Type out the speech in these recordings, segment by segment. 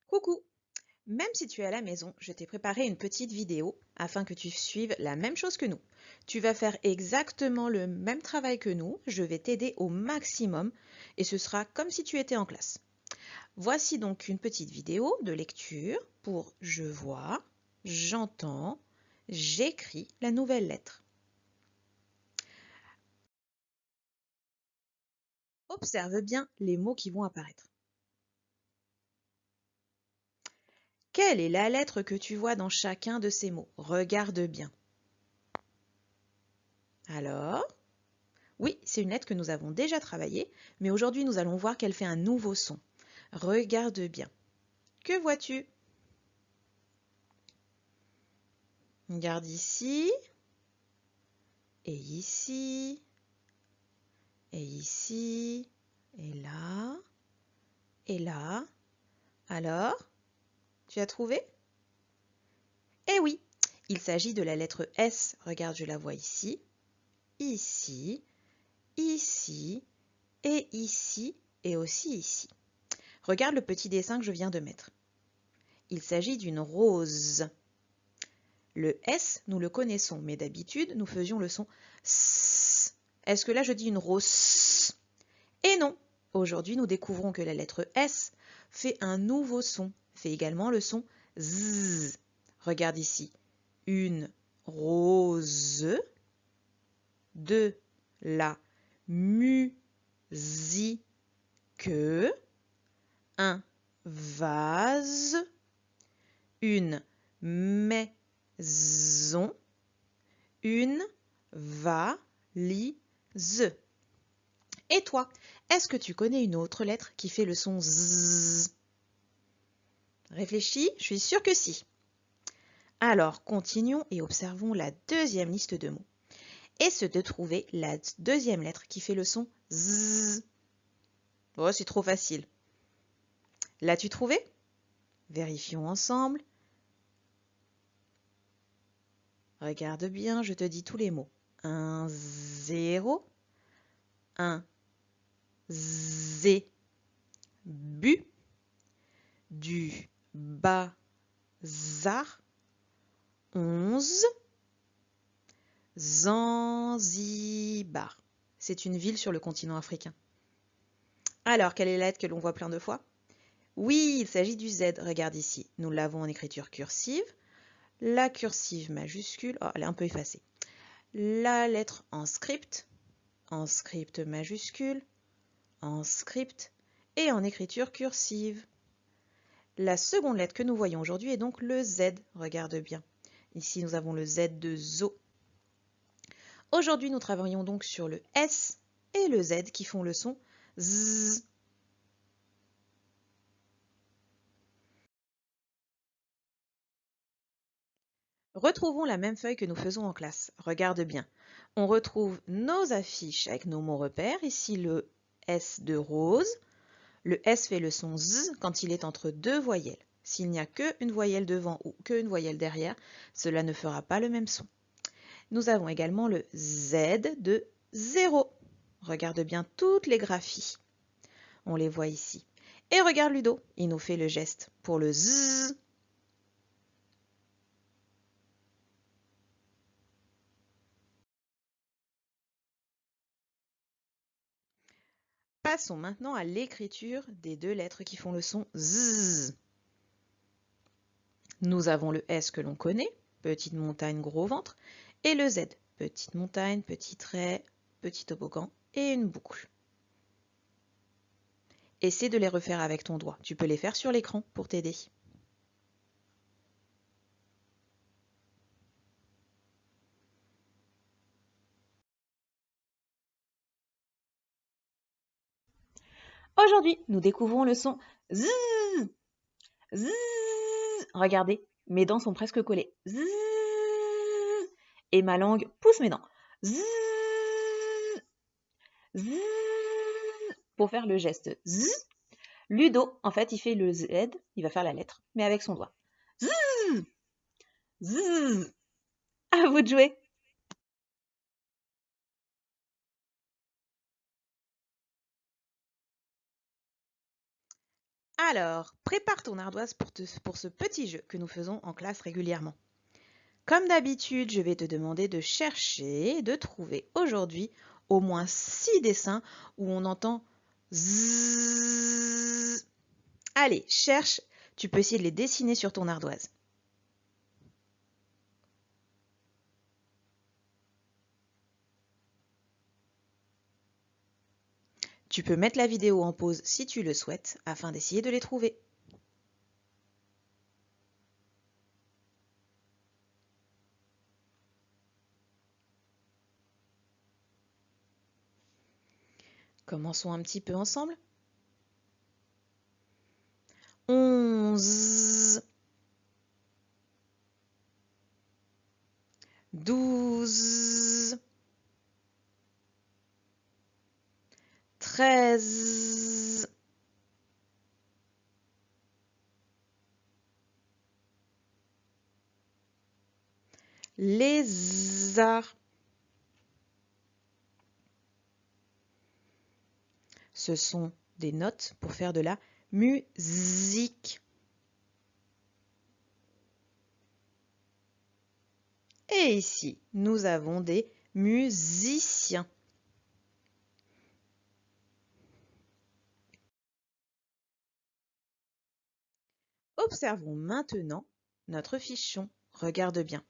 Coucou! Même si tu es à la maison, je t'ai préparé une petite vidéo afin que tu suives la même chose que nous. Tu vas faire exactement le même travail que nous, je vais t'aider au maximum et ce sera comme si tu étais en classe. Voici donc une petite vidéo de lecture pour je vois, j'entends, j'écris la nouvelle lettre. Observe bien les mots qui vont apparaître. Quelle est la lettre que tu vois dans chacun de ces mots? Regarde bien. Alors, oui, c'est une lettre que nous avons déjà travaillée, mais aujourd'hui nous allons voir qu'elle fait un nouveau son. Regarde bien. Que vois-tu? Regarde ici, et ici, et ici, et là, et là. Alors, tu as trouvé? Eh oui, il s'agit de la lettre S. Regarde, je la vois ici, ici, ici, et aussi ici. Regarde le petit dessin que je viens de mettre. Il s'agit d'une rose. Le S, nous le connaissons, mais d'habitude, nous faisions le son S. Est-ce que là, je dis une rose? Et non! Aujourd'hui, nous découvrons que la lettre S fait un nouveau son, fait également le son Z. Regarde ici. Une rose, de la musique, un vase, une maison, une valise. Et toi, est-ce que tu connais une autre lettre qui fait le son Z? Réfléchis, je suis sûre que si. Alors, continuons et observons la deuxième liste de mots. Essaie de trouver la deuxième lettre qui fait le son Z. Oh, c'est trop facile. L'as-tu trouvé? Vérifions ensemble. Regarde bien, je te dis tous les mots. Un zéro, un zé, bu, du bazar, 11, Zanzibar. C'est une ville sur le continent africain. Alors, quelle est la lettre que l'on voit plein de fois? Oui, il s'agit du Z. Regarde ici. Nous l'avons en écriture cursive. La cursive majuscule. Oh, elle est un peu effacée. La lettre en script majuscule, en script et en écriture cursive. La seconde lettre que nous voyons aujourd'hui est donc le Z. Regarde bien. Ici, nous avons le Z de zo. Aujourd'hui, nous travaillons donc sur le S et le Z qui font le son Z. Retrouvons la même feuille que nous faisons en classe. Regarde bien. On retrouve nos affiches avec nos mots repères. Ici, le S de rose. Le S fait le son Z quand il est entre deux voyelles. S'il n'y a qu'une voyelle devant ou qu'une voyelle derrière, cela ne fera pas le même son. Nous avons également le Z de 0. Regarde bien toutes les graphies. On les voit ici. Et regarde Ludo, il nous fait le geste pour le Z. Passons maintenant à l'écriture des deux lettres qui font le son Z. Nous avons le S que l'on connaît, petite montagne, gros ventre, et le Z, petite montagne, petit trait, petit toboggan et une boucle. Essaie de les refaire avec ton doigt. Tu peux les faire sur l'écran pour t'aider. Aujourd'hui, nous découvrons le son Z. Z. Regardez, mes dents sont presque collées. Z. Et ma langue pousse mes dents. Z. Z. Pour faire le geste Z. Ludo, en fait, il fait le Z, il va faire la lettre, mais avec son doigt. Zzz, zzz. À vous de jouer. Alors, prépare ton ardoise pour ce petit jeu que nous faisons en classe régulièrement. Comme d'habitude, je vais te demander de chercher, de trouver aujourd'hui au moins 6 dessins où on entend zzzz. Allez, cherche, tu peux essayer de les dessiner sur ton ardoise. Tu peux mettre la vidéo en pause si tu le souhaites afin d'essayer de les trouver. Commençons un petit peu ensemble. 11, 12, 13, lézard. Ce sont des notes pour faire de la musique. Et ici, nous avons des musiciens. Observons maintenant notre fichon. Regarde bien.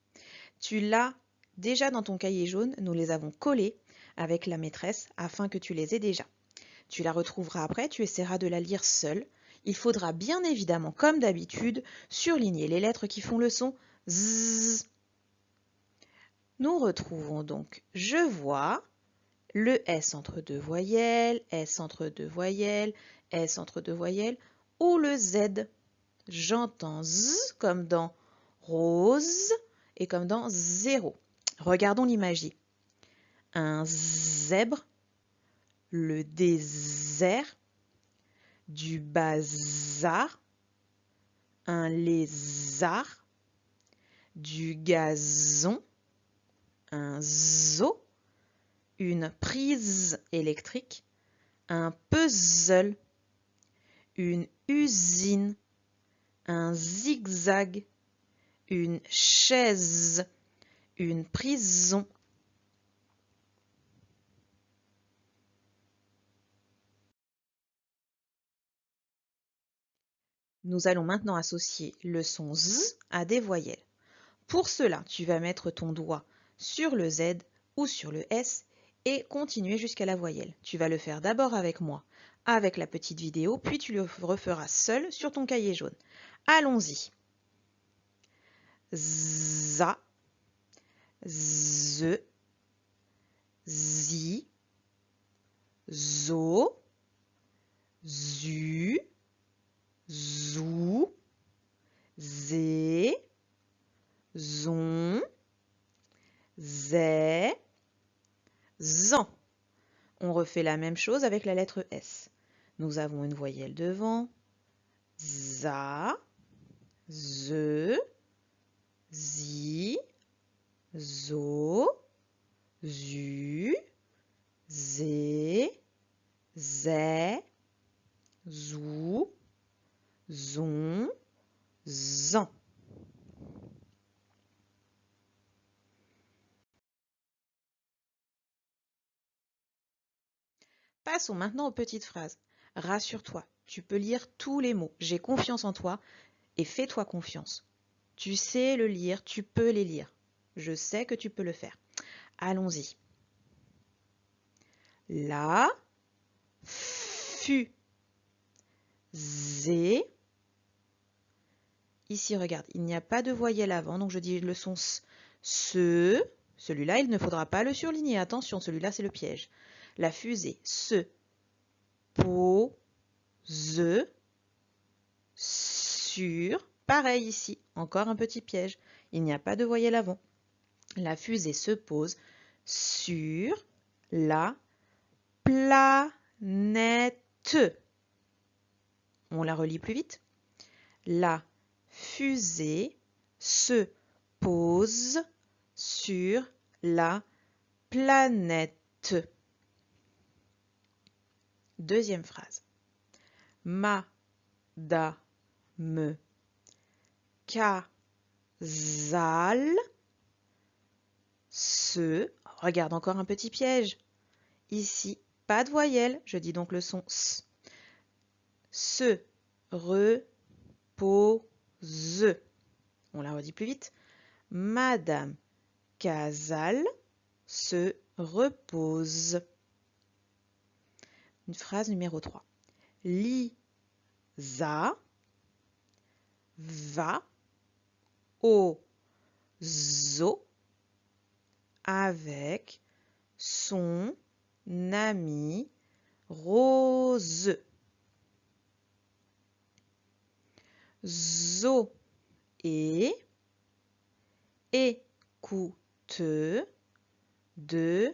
Tu l'as déjà dans ton cahier jaune, nous les avons collés avec la maîtresse afin que tu les aies déjà. Tu la retrouveras après, tu essaieras de la lire seule. Il faudra bien évidemment, comme d'habitude, surligner les lettres qui font le son Z. Nous retrouvons donc je vois, le S entre deux voyelles, S entre deux voyelles, S entre deux voyelles, ou le Z. J'entends Z comme dans rose et comme dans zéro. Regardons l'imagie. Un zèbre, le désert, du bazar, un lézard, du gazon, un zoo, une prise électrique, un puzzle, une usine, un zigzag, une chaise, une prison. Nous allons maintenant associer le son Z à des voyelles. Pour cela, tu vas mettre ton doigt sur le Z ou sur le S et continuer jusqu'à la voyelle. Tu vas le faire d'abord avec moi, avec la petite vidéo, puis tu le referas seul sur ton cahier jaune. Allons-y. Za, ze, zi, zo, zu, zou, zé, zon, zé, zan. On refait la même chose avec la lettre S. Nous avons une voyelle devant. Za, ze, zi, zo, zu, zé, zé, zou, zon, zan. Passons maintenant aux petites phrases. Rassure-toi, tu peux lire tous les mots. J'ai confiance en toi et fais-toi confiance. Tu sais le lire, tu peux les lire. Je sais que tu peux le faire. Allons-y. La, fu, zé. Ici, regarde, il n'y a pas de voyelle avant, donc je dis le son S. Se. Celui-là, il ne faudra pas le surligner. Attention, celui-là, c'est le piège. La fusée. Se. Po. Ze. Sur. Pareil ici. Encore un petit piège. Il n'y a pas de voyelle avant. La fusée se pose sur la planète. On la relie plus vite. La fusée se pose sur la planète. Deuxième phrase. Ma Madame Casal se... Regarde, encore un petit piège. Ici, pas de voyelle, je dis donc le son S. Se repose. On la redit plus vite. Madame Casal se repose. Une phrase numéro 3. Lisa va au zoo avec son amie Rose. Zoé écoute de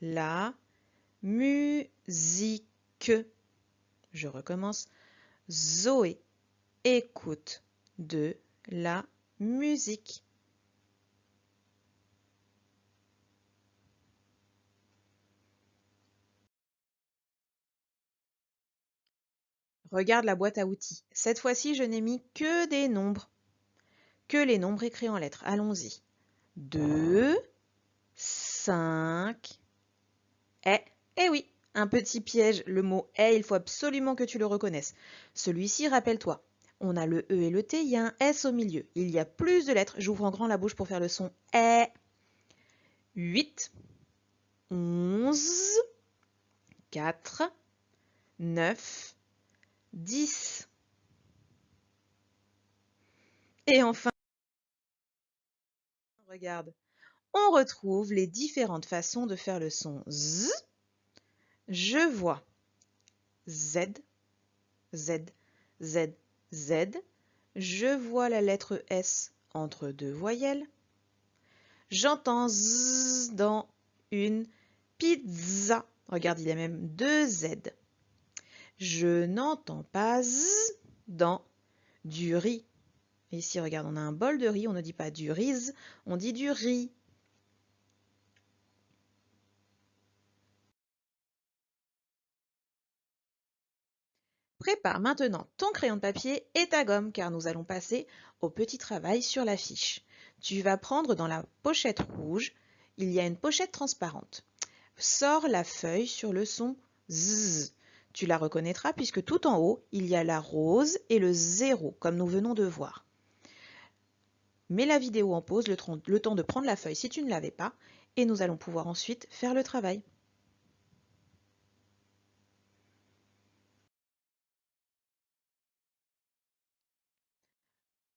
la musique. Je recommence. Zoé écoute de la musique. Regarde la boîte à outils. Cette fois-ci, je n'ai mis que des nombres. Que les nombres écrits en lettres. Allons-y. 2, 5. Eh oui, un petit piège. Le mot « est », il faut absolument que tu le reconnaisses. Celui-ci, rappelle-toi. On a le E et le T, il y a un S au milieu. Il y a plus de lettres. J'ouvre en grand la bouche pour faire le son « est ». 8, 11, 4, 9, 10. Et enfin, regarde, on retrouve les différentes façons de faire le son Z. Je vois Z, Z, Z, Z. Je vois la lettre S entre deux voyelles. J'entends Z dans une pizza. Regarde, il y a même deux Z. Je n'entends pas Z dans du riz. Ici, regarde, on a un bol de riz. On ne dit pas du riz, on dit du riz. Prépare maintenant ton crayon de papier et ta gomme car nous allons passer au petit travail sur la fiche. Tu vas prendre dans la pochette rouge, il y a une pochette transparente. Sors la feuille sur le son Z. Tu la reconnaîtras puisque tout en haut, il y a la rose et le 0 comme nous venons de voir. Mets la vidéo en pause, le temps de prendre la feuille si tu ne l'avais pas et nous allons pouvoir ensuite faire le travail.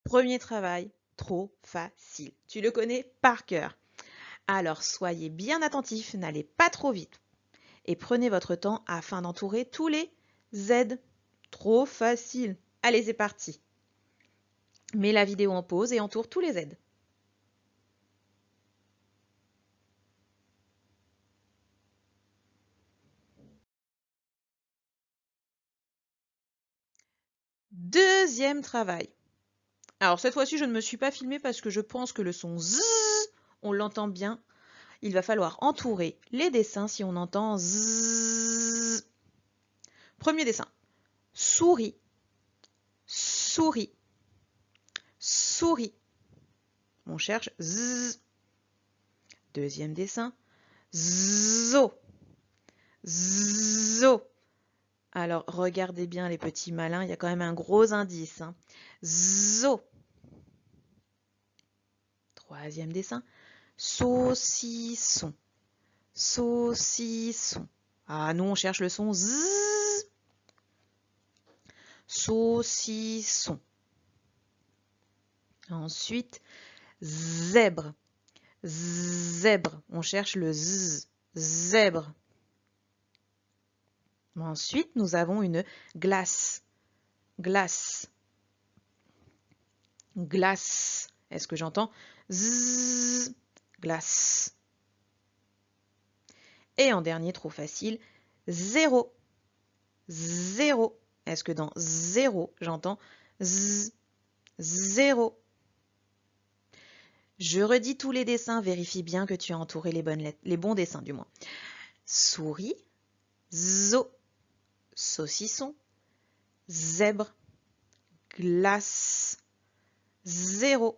Premier travail, trop facile. Tu le connais par cœur. Alors soyez bien attentifs, n'allez pas trop vite. Et prenez votre temps afin d'entourer tous les Z. Trop facile. Allez, c'est parti. Mets la vidéo en pause et entoure tous les Z. Deuxième travail. Alors cette fois-ci, je ne me suis pas filmée parce que je pense que le son Z, on l'entend bien. Il va falloir entourer les dessins si on entend Z. Premier dessin. Souris, souris, souris. On cherche Z. Deuxième dessin. Zo, zo. Alors regardez bien les petits malins, il y a quand même un gros indice. Hein. Zo. Troisième dessin. Saucisson, saucisson. Ah, nous on cherche le son Z. Saucisson. Ensuite, zèbre. Zèbre. On cherche le Z. Zèbre. Ensuite, nous avons une glace. Glace. Glace. Est-ce que j'entends Z? Glace. Et en dernier, trop facile, 0. 0. Est-ce que dans 0, j'entends Z? 0. Je redis tous les dessins, vérifie bien que tu as entouré les bonnes lettres, les bons dessins du moins. Souris, zo, saucisson, zèbre, glace. 0.